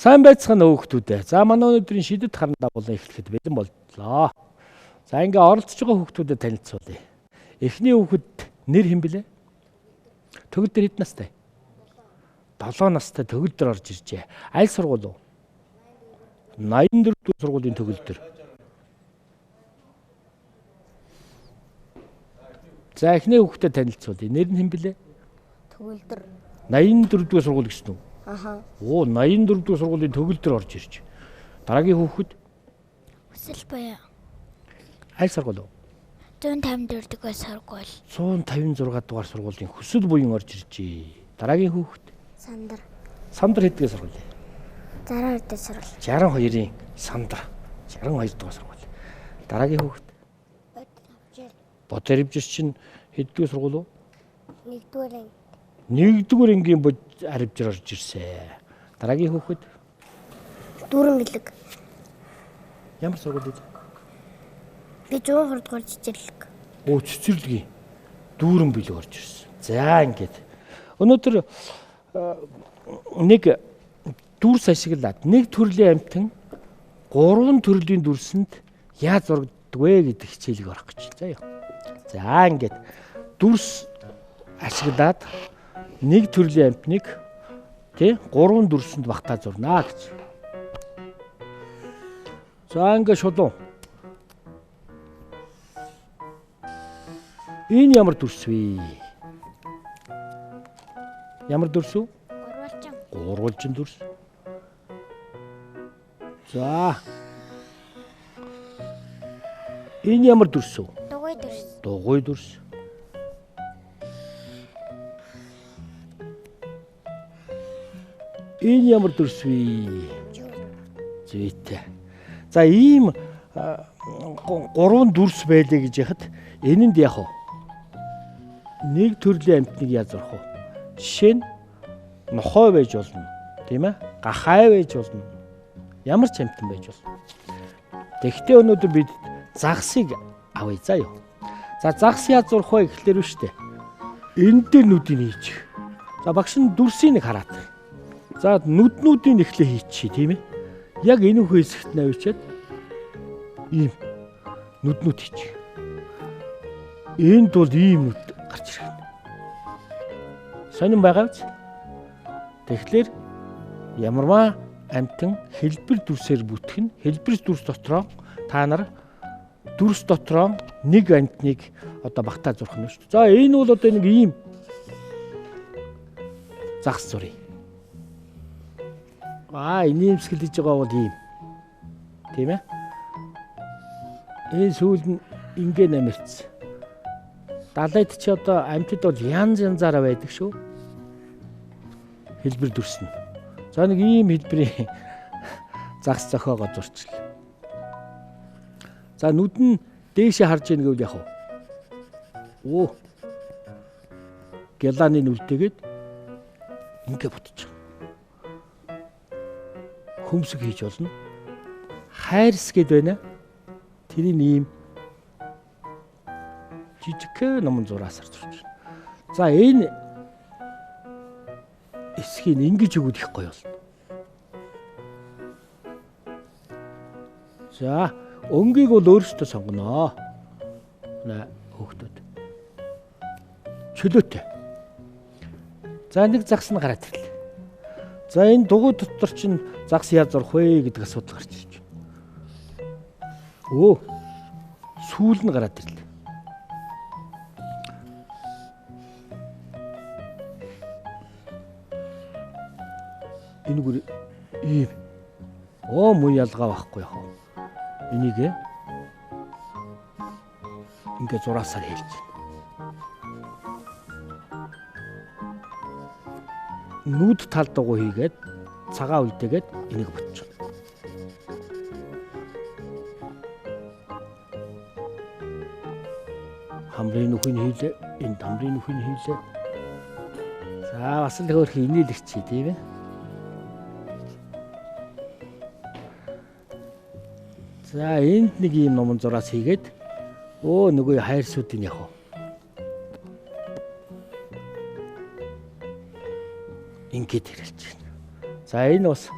Сайн байцгаана хүүхдүүдээ. За манай өнөөдрийн шидэт харна дагуулan эхлэхэд бэлэн боллоо. За ингээ оролцож байгаа хүүхдүүдэд танилцуулъя. Эхний хүүхэд нэр хэн блэ? Төгөлдөр хэд настай? 7 настай төгөлдөр орж иржээ. Аль сургууль вэ? 84 дэх сургуулийн төгөлдөр. За эхний хүүхдэд танилцуулъя. Нэр нь хэн блэ? Төгөлдөр. 84 дэх сургууль гэсэн үү? Аха. Оо 84 дэх сургуулийн төгөлдөр орж ирж. Дараагийн хүүхэд Хүсэл баяа. аль сургууль вэ? 154 дэх сургууль. 156 дугаар сургуулийн хүсэл буян орж иржээ. Дараагийн хүүхэд Сандар. Сандар хэд дэх сургууль? 62 дэх сургууль. 62-ийн Сандар. 62 дугаар сургууль. Дараагийн хүүхэд Бодор Авжир чинь хэд дэх сургууль вэ? 1-р анги. 1-р ангийн Авжир орж ирсэн. Дараагийн хүүхэд Дүүрэн бэлэг. ямар сургууль вэ? Би 102 дугаар жижирлэг. Оо цэцэрлэгийн дүүрэн бэлэг орж ирсэн. За ингээд өнөөдөр нэг дүрс ашиглаад нэг төрлийн амьтан 3 төрлийн дүрсэнд яаж зурагддаг вэ гэдэг хичээлийг орох гэж байна. За яа. За ингээд дүрс ашиглаад нэг төрлийн амьтныг 3 дүрсэнд багтаа зурнаа гэж. За ингээд шулуун. Энэ ямар дүрс вэ? Ямар дүрс вэ? Гурвалжин. Гурвалжин дүрс. За. Энэ ямар дүрс вэ? Дугуй дүрс. Дугуй дүрс. Энэ ямар дүрс вэ? Зүйтэй. За ийм 3 дүрс байлээ гэж яхад энэнд яг нэг төрлийн амьтныг яаж зурах вэ? Жишээ нь нохой байж болно, тийм ээ? Гахай байж болно. Ямар ч амьтан байж болно. Тэгэхдээ өнөөдөр бид загсыг авъя заа юу. За загс яаж зурах вэ гэхлээр үү штэ. Энд дээр нүдийг хийчих. За багш нь дүрсийг нэг хараад. За нүднүүдийн эхлээ хийчихье, тийм ээ? Яг энэ үхээ хэсэгт навчаад ийм нүднүүд хийчих. Энд бол ийм нүд гарч ирэх. Сонин байгаа биз? Тэгэхээр ямарваа амьтан хэлбэр дүрсээр бүтгэн хэлбэр дүрс дотроо та нар дүрс дотроо нэг амьтныг одоо багтаа зурх нь шүү дээ. За энэ бол одоо нэг ийм загс зуръя. Энэ имсгэл хийж байгаа бол ийм. Тийм ээ? Энэ сүүл нь ингээ намирцсан. Далайд чи одоо амьтад бол янз янзаараа байдаг шүү. Хэлбэр дүрс нь. За нэг ийм хэлбэрийн загс зохиогоо зурчихлаа. За нүд нь дээшээ харж ийн гэвэл яг оо. Гялааны нүлтэйгээд ингээ бутчих. Хөмсөг хийж болно. Хайрс гэд байна. Тэрийн ийм жижиг номон зураасаар зурж байна. За энэ эсхийг ингэж өгөх их гоё болно. За өнгийг бол өөрөөсөө сонгоноо. Хүүхдүүд. Чөлөөтэй. За нэг загс нь гараад ирлээ. За энэ дугуй дотор чинь загс яаж зурх вэ гэдэг асуудал гарч ирж байна. Өө. Сүүл нь гараад ирлээ. Энэ гүр ийм. Муу ялгаа байхгүй яах вэ? Энийг ингээ зураасаар хэлж байна. Нүд тал дугуй хийгээд цагаан үлдээгээд энийг бутчих. Хамрын нүхийг хийлээ, энэ дамрын нүхийг хийлээ. За бас л хөөх инээлгчий тийм ээ. За энд нэг ийм номон зураас хийгээд нөгөө хайрсуудын яг ингээд хэрэлж байна. За энэ бас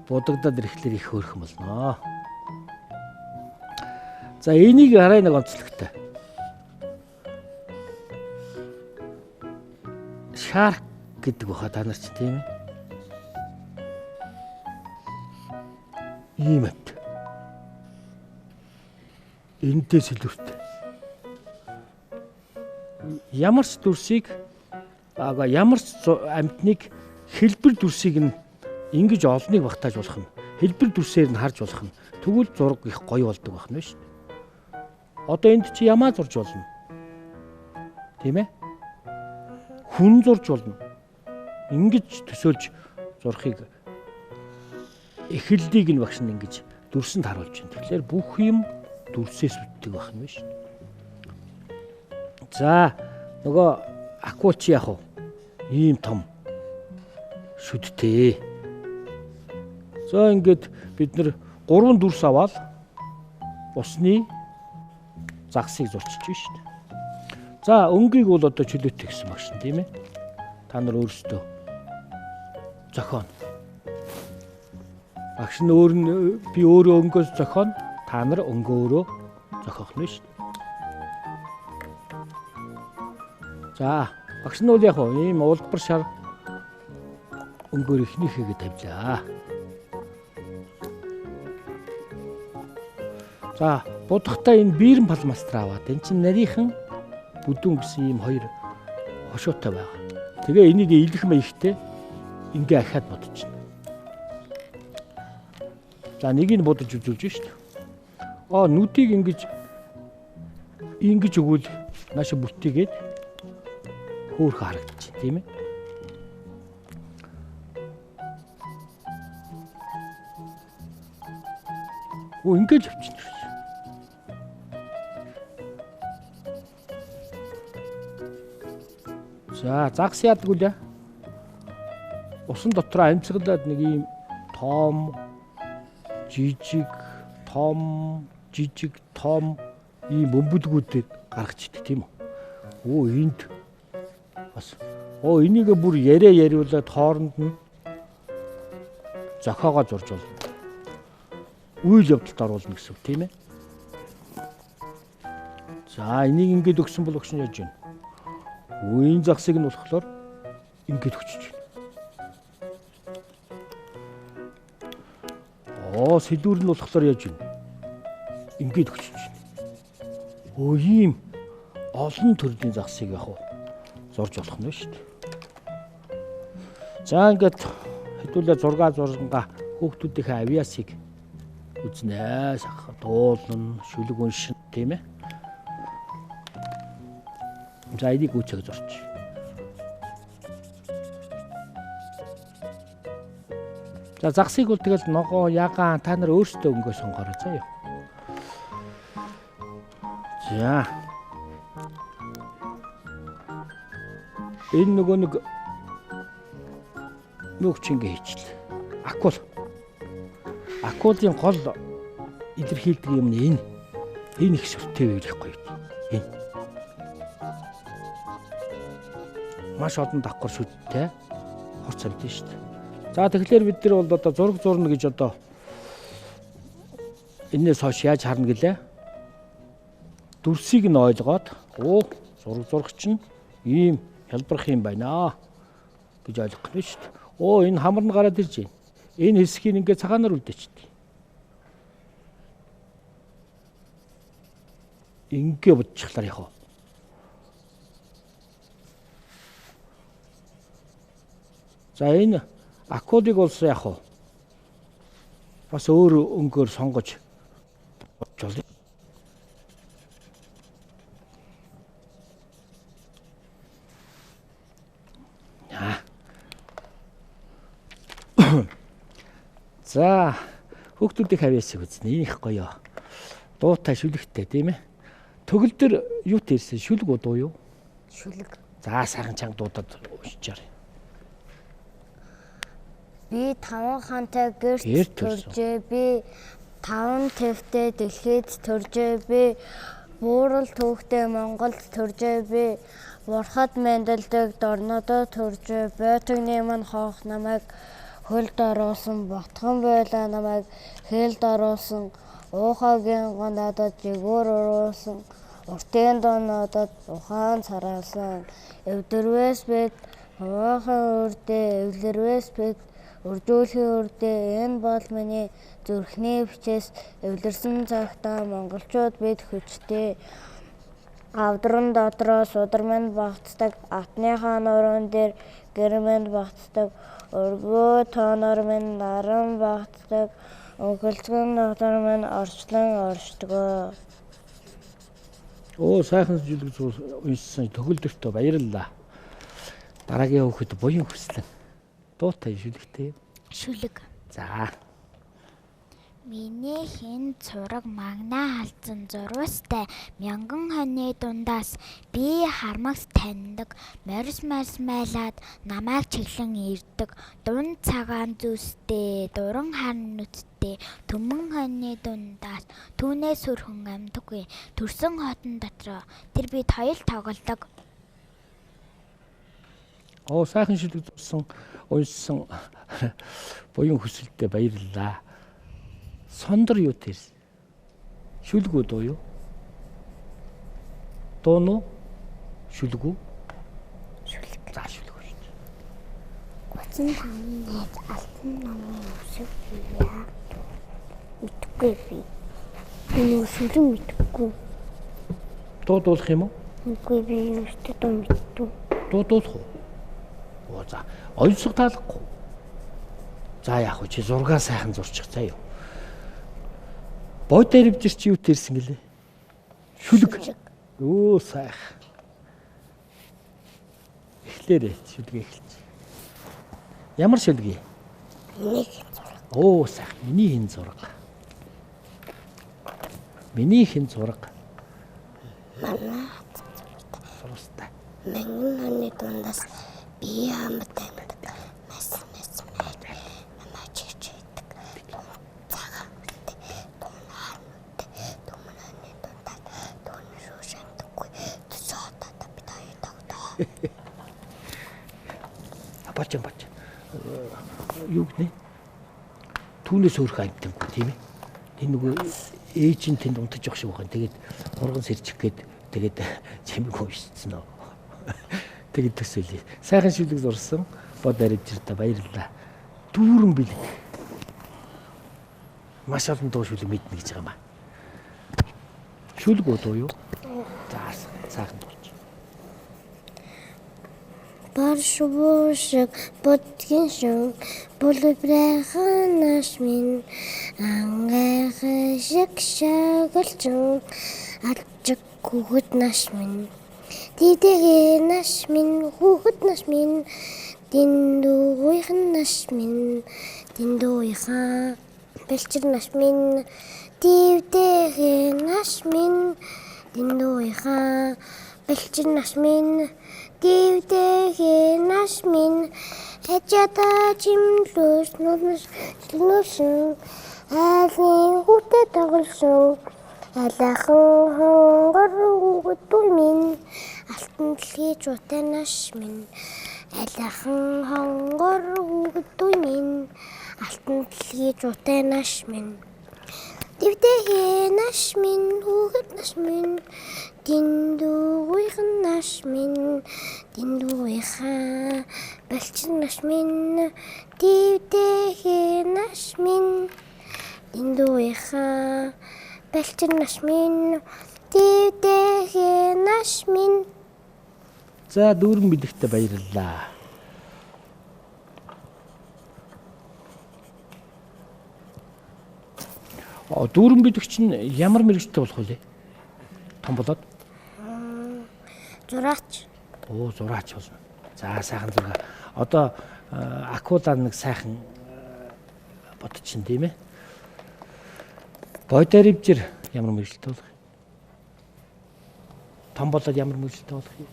будагдаад ирэхлээр их хөөрхөн болно. За энийг хараа нэг онцлогтой. Shark гэдэг баха та нар ч тийм ээ. Ийм амт. Энэтэй сэлвэртэй. Ямар ч дүрсийг ямар ч амтныг хэлбэр дүрсийг нь ингэж олныг багтааж болох нь хэлбэр дүрсээр нь харж болох нь тэгвэл зураг их гоё болдог байх нь шүү дээ. Одоо энд чи ямаа зурж болно. Тийм ээ? Хүн зурж болно. Ингэж төсөөлж зурхыг эхлэлийг нь багш нь ингэж дүрсэнд харуулж байна. Тэгэхээр бүх юм дүрсээс үүддэг байх нь шүү дээ. За нөгөө аквач яах вэ? Ийм том шүдтэй. За ингээд бид нэр 3 дүрс аваад усны загсыг зурчих шүү дээ. За өнгийг бол одоо чөлөөтэй гэсэн багш нь тийм ээ. Та нар өөрсдөө зохионо. Багш нь би өөрөө өнгөөс зохионо. Та нар өнгөө өөрөө зохиох нь шүү дээ. За багш нь бол яг ийм улбар шар өнгөөр ихнийхээ тавьлаа. За будахтаа энэ биерэн палмастер аваад эн чинь нарийнхан бүдүүн гэсэн ийм хоёр хошуутай байгаа. Тэгээ энийг илэх маягтай ингээ ахаад бодчихно. За нэг нь будаж үзүүлж шүү дээ. Нүдийг ингэж өгвөл нааша бүтээгээд хөөрхөн харагдчих тийм ээ. Ингэж авчихна шүү. За загс яадаг үлээ. Усан дотор амьсгалаад нэг ийм том жижиг ийм бөмбөлгүүдээр гаргаж идэг тийм үү? Энд бас энийг бүр яриулаад хооронд нь зохиогоо зурж болно. Үйл явдалд оруулна гэсэн үг тийм ээ. За энийг ингэж өгсөн бол өгсөн яаж вэ? Энэ загсыг нь болохоор ингэж өчөж байна. Сэлүүр нь болохоор яаж вэ? Ингэж өчөж байна. Ийм олон төрлийн загсыг яг зурж болох нь шүү дээ. За ингээд хэдүүлээ зурганга хүүхдүүдийнхээ авиасыг үзнэ, дуулна, шүлэг уншин тийм ээ. За энийг үүсгэж зурч. За загсыг бол тэгэл ногоо ягаан та нар өөрсдөө өнгөө сонгоорой заа юу. За. Энэ нөгөө нэг чингээ хийчихлээ. Акулын гол илэрхийлдэг юм нь энэ их сүртэй байх гоё. Энэ маш олон давхар шүдтэй хорц амьд шүү дээ. За тэгэхээр бид нар бол одоо зураг зурна гэж одоо энэс хойш яаж харна гэлээ? Дүрсийг нь ойлгоод зураг зурагч нь ийм хялбарх юм байна гэж ойлгох нь шүү дээ. Энэ хамар нь гараад ирж байна. Энэ хэсгийг ингээд цагаанаар үлдээчихдээ. Ингээ бодчихлаар яах вэ? За энэ акулыг болсон яах вэ? Бас өөр өнгөөр сонгож бодчихлоо. За хүүхдүүдийн хавьяасыг үзнэ. Их гоё. Дуутай шүлэгтэй тийм ээ. Төгөл дээр юу тэрсэн? Шүлэг удуу юу? Шүлэг. За сайхан чанга дуудаад уншичаар. Би 5 хантай гэрт төржээ. Би 5 твтэй дэлхийд төржээ. Би буурал түүхтэй Монголд төржээ. Би бурхад мэндэлдэг дорнодоо төржээ. Бойтогны мань хоох намайг хөлд оруулсан ботхон байлаа намайг хээлд оруулсан уухагийн надад жигүүр оруулсан уртын дон надад ухаан цараасан эвдэрвэс бэд хаваахан үрдээ эвлэрвэс бэд үржүүлэхийн үрдээ энэ бол миний зүрхний бичээс эвлэрсэн цагтаа монголчууд бид хүчтэй авдран дотроо сударманд багтдаг атныхаа нуруунд дээр гэрмэнд багтдаг өргөө тоонор минь наран багтдаг өнгөлцгөн дотор минь орчлон оршдгоо. Оо сайхан жүлэг уншсан төгөлдөртөө баярлалаа. Дараагийн хүүхэд буян хүслэн дуутай шүлэгтэй. Шүлэг. За. Миний хэн цураг магнаа халдсан зурвастай мянган хоньны дундаас би хармагс таньдаг морис майлаад намайг чиглэн ирдэг дун цагаан зүстэй дуран харн нүдтэй төмөн хоньны дундаас түүнээс өрхөн амьдаггүй төрсөн хотон дотроо тэр бид хоёул тоглодог. Оо сайхан шүлэг уншсан буян хүсэлтэд баярлалаа. Сондор юу тэрс? Шүлгүү дуу юу? Дуу нь шүлгүү? Шүлэг. За шүлгүү шүү. Гоцон хамын найз алтан номын өсөв яа. Мэдгүй би. Энэ шүлэг мэдгүй. Дуу дуулах юм уу? Үгүй би өөртөө дуу мэдгүй. Дуу дуулах уу? Оо за. Ойсог таалахгүй. За яах вэ? Чи зургаа сайхан зурчих заа юу. Бод дээрвжир чи юу тэрсэн гэлээ? Шүлэг. Өө сайхан. Эхлээрээ шүлгээ эхэлж. Ямар шүлэг? Миний хэн зураг. Оо сайхан. Миний хэн зураг. Миний хэн зураг. Манай Зурстай. мянган хоньны дундаас би хамт амьдаг. Мас намайг чичээдэг. Цагаан үстэй дун харнуудтай төмөн хоньны дундаас дун руу шандаггүй төсөөлөд бид хоёр тогтоо. Бач. Юу гэнэ? Түүнээс өөрх амьтангүй тийм ээ. Энэ нөгөө ээж нь тэнд унтаж явах шиг байна. Тэгээд урган сэрчих гээд тэгээд чимэг уушсан нөө. Тэгээд төсөөлье. Сайхан шүлэг зурсан. Бод дээрвжиртэ баярлалаа. Дүүрэн бэлэг. Маш олон дуу шүлэг мэднэ гэж байгаа юм аа. Шүлэг дуу юу? За сайхан дууч. Баршуушг бодгийн шин булбрэхан наш минь ангайх шиг шагалчин арчиг хүүхэд наш минь дидээ наш минь хүүхэд наш минь диндуугүйхэн наш минь диндуугүйхэн бэлчир наш минь дивдээ наш минь диндуугүйхэн бэлчир наш минь дивдээ наш минь хажата чимлүүс нүсэн айлын хүүтэй тоглосон айлахан хонгор хүүхдүүд минь алтан дэлхий жуутай наш минь айлахан хонгор хүүхдүүд минь алтан дэлхий жуутай наш минь дивдээ наш минь хүүхэд наш минь диндуугүйхэн наш минь диндуугүйхэн бэлчир наш минь дивдээ наш минь диндуугүйхэн бэлчир наш минь дивдээ наш минь. За дүүрэн бэлэгтээ баярлалаа. Дүүрэн бэлэг чинь ямар мэрэгчтэй болох вэ? Том болоод? Зураач. Оо зураач болно. За сайхан зураг. Одоо акулаа нэг сайхан бодчихин тийм ээ. Бод дээрвжир ямар мэрэгчтэй болох вэ? Том болоод ямар мэрэгчтэй болох вэ?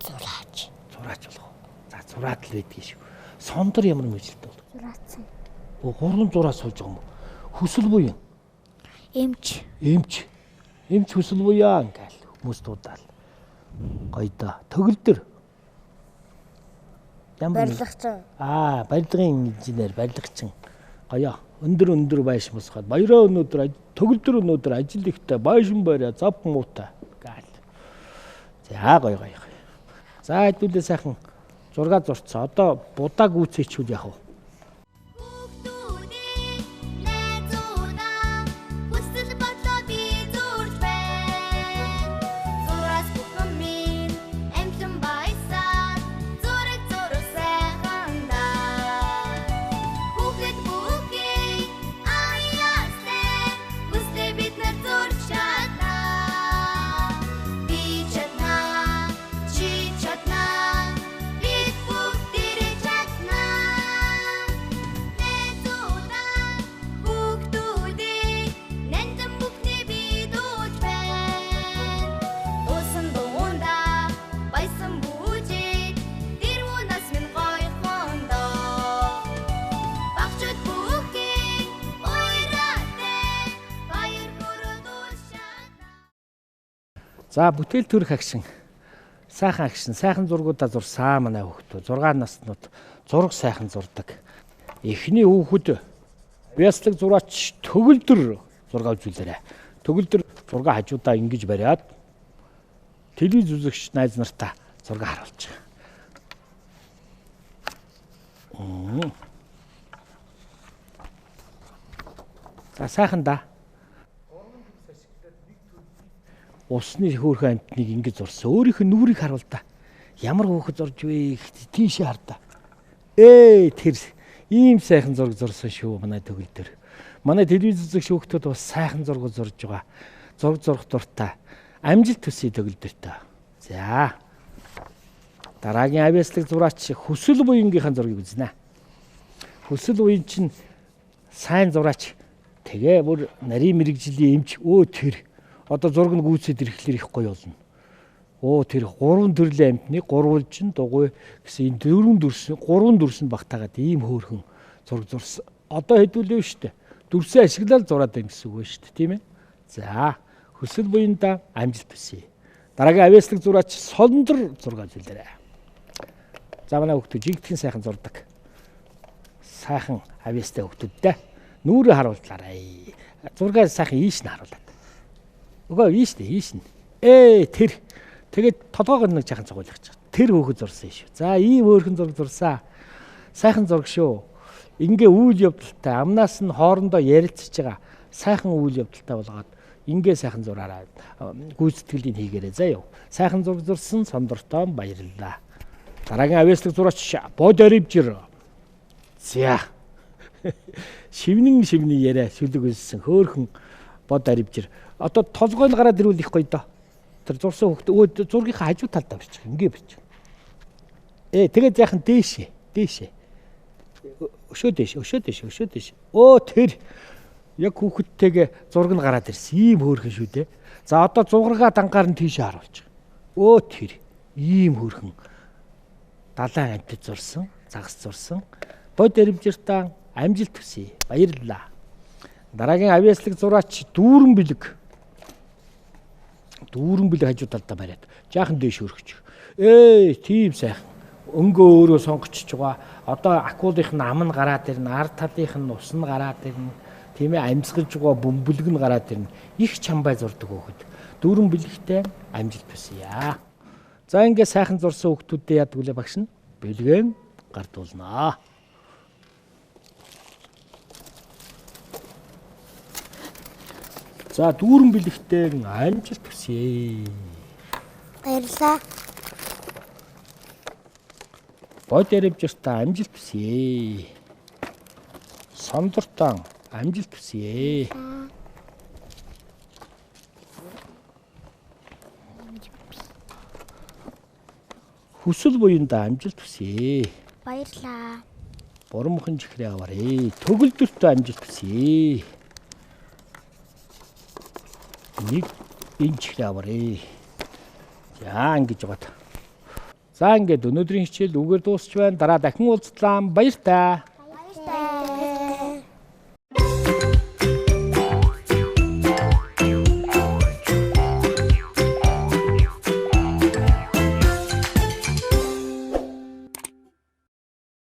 Зураач. Зураач болох уу? За зураад л байдгийг шүү. Сондор ямар мэрэгчтэй болох вэ? Зураацсан. Оо гурван зураа суулж байгаа юм уу? Хүсэл буян. Эмч. Эмч хүсэл буян ингээл хүмүүс дуудаал. Гоё да. Төгөлдөр. Барилгачин. Барилгын инженер, барилгачин. Гоё. Өндөр байшин босгоод баяраа өнөөдөр төгөлдөр өнөөдөр ажил ихтэй байшин бариа зав муутай гаал. За гоё. За хэдүүлээ сайхан зураг зурцсан. Одоо будаа гүйцээчүүл яах вэ? За бүтээл төрөх агшин. Сайхан агшин, сайхан зургуудаа зурсан манай хүүхдүүд. 6 наснууд зураг сайхан зурдаг. Эхний хүүхэд авьяаслаг зураач төгөлдөр зураг үзүүлээрэ. Төгөлдөр зураг хажуудаа ингэж бариад телевиз үзэгч найз нартаа зураг харуулж байгаа. За сайхан да. Усны хөөрхөн амтныг ингэж зурсан. Өөрийнх нь нүрийг харуул та. Ямар хөөхөд зурж вэ? Тийшээ хар та. Тэр ийм сайхан зураг зурсан шүү манай төгөлдөр. Манай телевиз үзэх хүүхдүүд бас сайхан зураг зурж байгаа. Зураг зурх дуртай. Амжилт хүсье төгөлдөртөө. За. Дараагийн авьяаслаг зураач Хүсэл буянгийнхаа зургийг үзнэ. Хүсэл буян чинь сайн зураач. Тэгээ бүр нарийн мэрэгжлийн эмч тэр одоо зураг нь гүйцэд ирэхлээр их гоё болно. Тэр 3 төрлийн амтны гурвалжин дугуй гэсэн энэ 3 дүрсэнд багтаагаад ийм хөөрхөн зураг зурсан. Одоо хэдүүлээ шүү дээ. Дүрсээ ашиглаад зураад байна гэсэн үг шүү дээ, тийм ээ. За, Хүсэл буянда амжилт хүсье. Дараагийн авьяаслаг зураач Сондор зураг үзүүлээрэ. За манай хүүхдүүд жигтгэн сайхан зурдаг. Сайхан авьяастай хүүхдүүдтэй нүрээ харууллаарай. Зургаа сайхан ийш нь харуулаад. Үгүй ийш нь. Тэгээд толгоогоор нэг жахан цогойлгож байгаа. Тэр хөөхөд зурсан шүү. За ийм хөөрхөн зураг зурсан. Сайхан зураг шүү. Ингээ үйл явдалтай амнаас нь хоорондоо ярилцж байгаа. Сайхан үйл явдалтай болгоод ингээ сайхан зураараа гүйцэтгэлийг хийгээрэй заяа. Сайхан зураг зурсан Сондортой баярлалаа. Дараагийн авьяаслаг зураач Бод Оривжир. За. Шивнэн яриа шүлэг үлссэн хөөрхөн Бод Оривжир. Одоо толгой нь гараад ирвэл их гоё доо. Тэр зурсан хүүхд зургийнхаа хажуу талдаа барьчих. Ингээ барьчих. Тэгээд яахан дээшээ. Өшөө дээш. Тэр яг хүүхэдтэйгээ зураг нь гараад ирсэн. Ийм хөөрхөн шүү дээ. За одоо зургаа дангаар нь тийшээ харуулж байгаа. Тэр ийм хөөрхөн далайн амтд зурсан, загас зурсан. Бод Оривжиртаа амжилт хүсье. Баярлалаа. Дараагийн авьяаслаг зураач Дүүрэн бэлэг хажуу талдаа бариад жаахан дээш өргөж. Тийм сайхан. Өнгөө өөрөө сонгочихж байгаа. Одоо акулынх нь ам нь гараад ирнэ, ард талынх нь ус нь гараад ирнэ. Тийм ээ, амьсгалж байгаа бөмбөлөг нь гараад ирнэ. Их чамбай зурдаг хөөхд. Дүүрэн бэлэгтэй амжилт хүсье. За ингээ сайхан зурсан хүүхдүүдтэй яадаг үлээ багш нь бэлгэн гардуулнаа. За дүүрэн бэлэгтэй амжилт хүсье. Баярлалаа. Бод Оривжиртаа амжилт хүсье. Сондортоо амжилт хүсье. Хүсэл буянда амжилт хүсье. Баярлалаа. Буран мохин чихрээ аваарэ. Төгөлдөртөө амжилт хүсье. Нэг чихрээ аваарэ. За ингэж байгаа. За ингээд өнөөдрийн хичээл үгээр дуусч байна. Дараа дахин уулзлаа. Баяр таа.